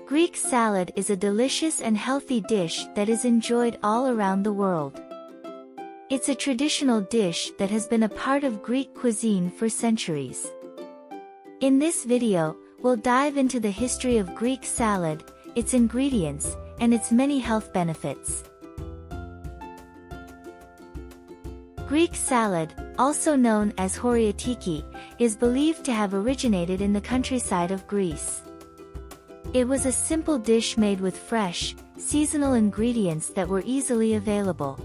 Greek salad is a delicious and healthy dish that is enjoyed all around the world. It's a traditional dish that has been a part of Greek cuisine for centuries. In this video, we'll dive into the history of Greek salad, its ingredients, and its many health benefits. Greek salad, also known as horiatiki, is believed to have originated in the countryside of Greece. It was a simple dish made with fresh, seasonal ingredients that were easily available.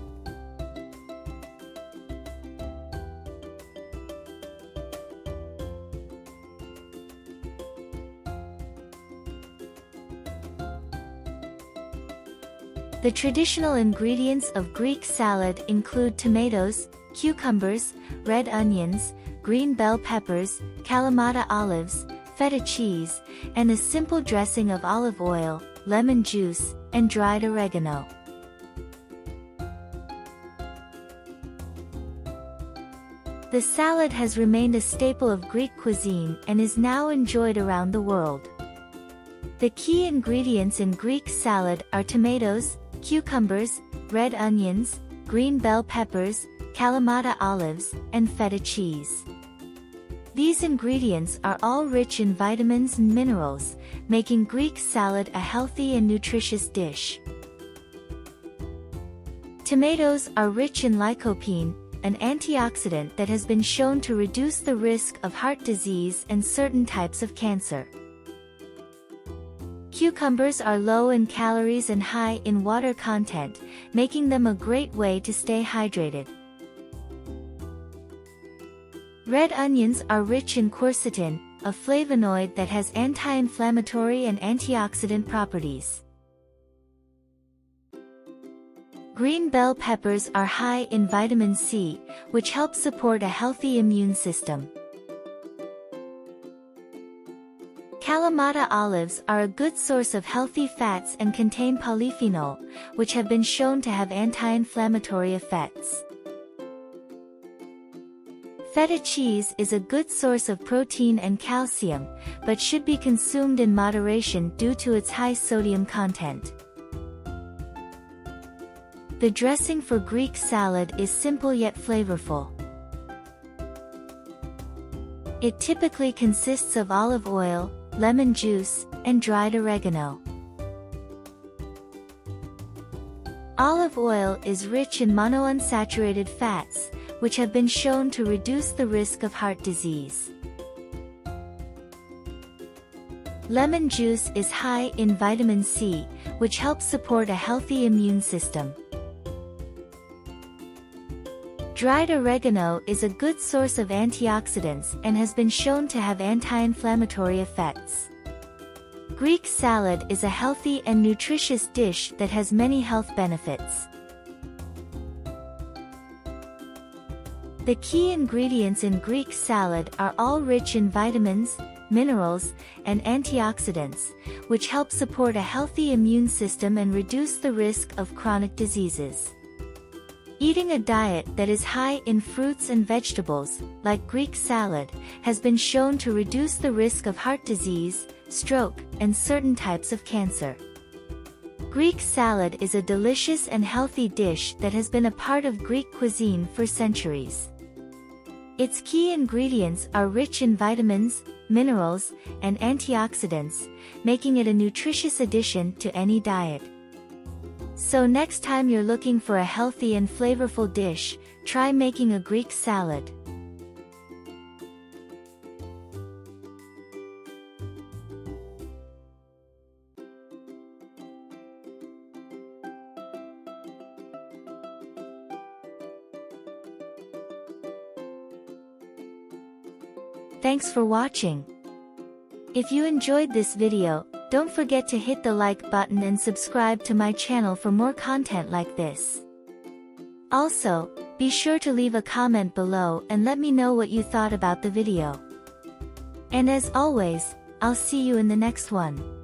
The traditional ingredients of Greek salad include tomatoes, cucumbers, red onions, green bell peppers, Kalamata olives, feta cheese, and a simple dressing of olive oil, lemon juice, and dried oregano. The salad has remained a staple of Greek cuisine and is now enjoyed around the world. The key ingredients in Greek salad are tomatoes, cucumbers, red onions, green bell peppers, Kalamata olives, and feta cheese. These ingredients are all rich in vitamins and minerals, making Greek salad a healthy and nutritious dish. Tomatoes are rich in lycopene, an antioxidant that has been shown to reduce the risk of heart disease and certain types of cancer. Cucumbers are low in calories and high in water content, making them a great way to stay hydrated. Red onions are rich in quercetin, a flavonoid that has anti-inflammatory and antioxidant properties. Green bell peppers are high in vitamin C, which helps support a healthy immune system. Kalamata olives are a good source of healthy fats and contain polyphenol, which have been shown to have anti-inflammatory effects. Feta cheese is a good source of protein and calcium, but should be consumed in moderation due to its high sodium content. The dressing for Greek salad is simple yet flavorful. It typically consists of olive oil, lemon juice, and dried oregano. Olive oil is rich in monounsaturated fats, which have been shown to reduce the risk of heart disease. Lemon juice is high in vitamin C, which helps support a healthy immune system. Dried oregano is a good source of antioxidants and has been shown to have anti-inflammatory effects. Greek salad is a healthy and nutritious dish that has many health benefits. The key ingredients in Greek salad are all rich in vitamins, minerals, and antioxidants, which help support a healthy immune system and reduce the risk of chronic diseases. Eating a diet that is high in fruits and vegetables, like Greek salad, has been shown to reduce the risk of heart disease, stroke, and certain types of cancer. Greek salad is a delicious and healthy dish that has been a part of Greek cuisine for centuries. Its key ingredients are rich in vitamins, minerals, and antioxidants, making it a nutritious addition to any diet. So next time you're looking for a healthy and flavorful dish, try making a Greek salad. Thanks for watching. If you enjoyed this video, don't forget to hit the like button and subscribe to my channel for more content like this. Also, be sure to leave a comment below and let me know what you thought about the video. And as always, I'll see you in the next one.